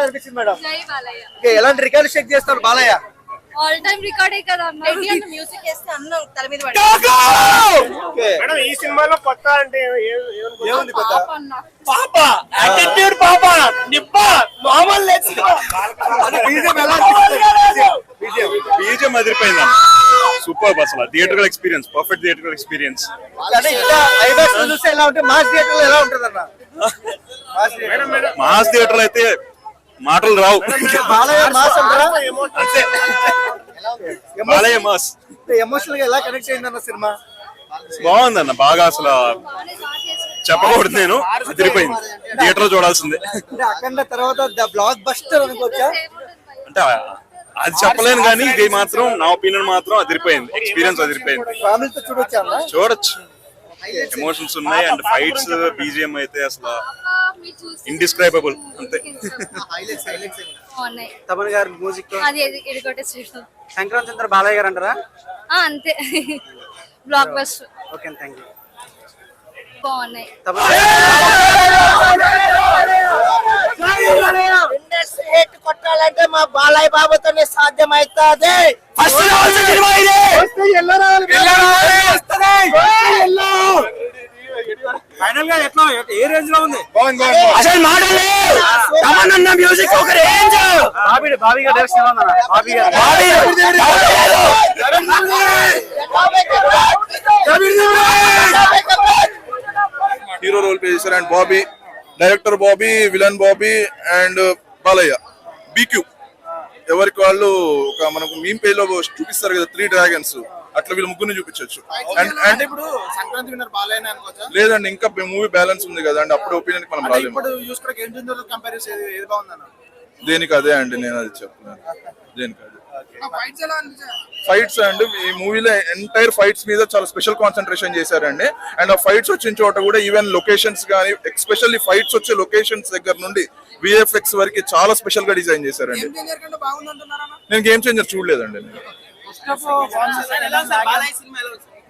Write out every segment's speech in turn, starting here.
ఎట్లా అనిపించింది మేడం? జై బాలయ్య. ఎలాంటి రికార్డు చెక్ చేస్తాడు బాలయ్య? ఆల్ టైమ్ రికార్డే కదా అన్న. మ్యూజిక్ వేస్తే అన్నం తల మీద పడుతుంది. మేడం ఈ సినిమాలో కొత్త అంటే ఏముంది కొత్త? పాప యాటిట్యూడ్ పాప నిప్ప మామూలు లేదు సినిమా. బీజం ఎలా అనిపిస్తుంది? బీజం అదిరిపోయింది సూపర్ అసలు theatre experience perfect theatre experience. అంటే ఇంకా ఐమాక్స్ లో చూస్తే ఎలా ఉంటుంది, మాస్ థియేటర్ లో ఎలా ఉంటుంది అన్న? మాస్ థియేటర్ అయితే మాటలు రావు. బాలయ్య మాస్ అంటారా? అంతే బాలయ్య మాస్. ఎమోషనల్ గా ఎలా కనెక్ట్ అయిందన్న సినిమా? బాగుందన్న బాగా అసలు చెప్పకూడదు, నేను అదిరిపోయింది థియేటర్ లో చూడాల్సిందే. అంటే అఖండ తర్వాత ద బ్లాక్ బస్టర్ అనుకోవచ్చా? అంటే అది చెప్పలేను కానీ ఇది మాత్రం నా ఒపీనియన్ మాత్రం అదిరిపోయింది, ఎక్స్పీరియన్స్ అదిరిపోయింది. ఫ్యామిలీతో చూడొచ్చా అన్న? చూడొచ్చు, ఎమోషన్స్ ఉన్నాయి అండ్ ఫైట్స్ బీజిఎం అయితే అసలు ఇండిస్క్రైబబుల్ అంతే. తమన్ గారి మ్యూజిక్ అది ఎడిగొట్టేసాడు. సంక్రాంతి చంద్ర బాలయ్య గారు అంటారా? అంతే block buster. Okay thank you. బాగున్నాయి. కొట్టాలంటే మా బాలయ్య బాబుతోనే సాధ్యం అవుతుంది. ఫైనల్ గా ఎట్లా ఏ రేంజ్ లో ఉంది? అసలు మాటలే తమన్న మ్యూజిక్ ఒక రేంజ్. బాబీ గారు డైరెక్షన్ ఎలా ఉందన్న? బాబీ గారు హీరో రోల్ ప్లే చేశారు and Bobby, director Bobby, villain Bobby and Balayya. BQ ఎవరికి వాళ్ళు ఒక మనకు మీమ్ పేజ్ లో చూపిస్తారు కదా 3 డ్రాగన్స్, అట్లా వీళ్ళు ముగ్గురిని చూపించవచ్చు. అండ్ ఇప్పుడు సంక్రాంతి విన్నర్ బాలయ్య అనుకోవచ్చా? లేదండి ఇంకా మూవీ బ్యాలెన్స్ ఉంది కదా అండి, అప్పుడు ఒపీనియన్ మనం రాలేము. ఇప్పుడు చూసుకుంటే గేమ్ చేంజర్ కంపేర్ చేసి ఏది బాగుందన్న? దేనికి అదే అండి, నేను అది చెప్తున్నాను. దేనికి అదే ఫైట్స్ ఎలా అనిపించాయి? ఫైట్స్ అండ్ ఈ మూవీలో ఎంటైర్ ఫైట్స్ మీద చాలా స్పెషల్ కాన్సన్ట్రేషన్ చేశారండి. అండ్ ఆ ఫైట్స్ వచ్చిన చోట కూడా ఈవెన్ లొకేషన్స్ కానీ, ఎస్పెషల్లీ ఫైట్స్ వచ్చే లొకేషన్స్ దగ్గర నుండి విఎఫ్ఎక్స్ వరకు చాలా స్పెషల్ గా డిజైన్ చేశారండి. నేను గేమ్ చేంజర్ చూడలేదండి.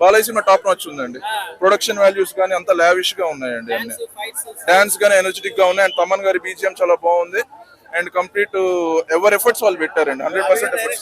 బాలయ్య సినిమా టాప్ నాచ్ ఉందండి. ప్రొడక్షన్ వాల్యూస్ కానీ అంత లావిష్ గా ఉన్నాయండి, అన్ని డాన్స్ గానీ ఎనర్జెటిక్ గా ఉన్నాయి. అండ్ తమన్ గారి బీజిఎం చాలా బాగుంది అండ్ కంప్లీట్ ఎవరి ఎఫర్ట్స్ వాళ్ళు పెట్టారండి, 100% ఎఫర్ట్స్.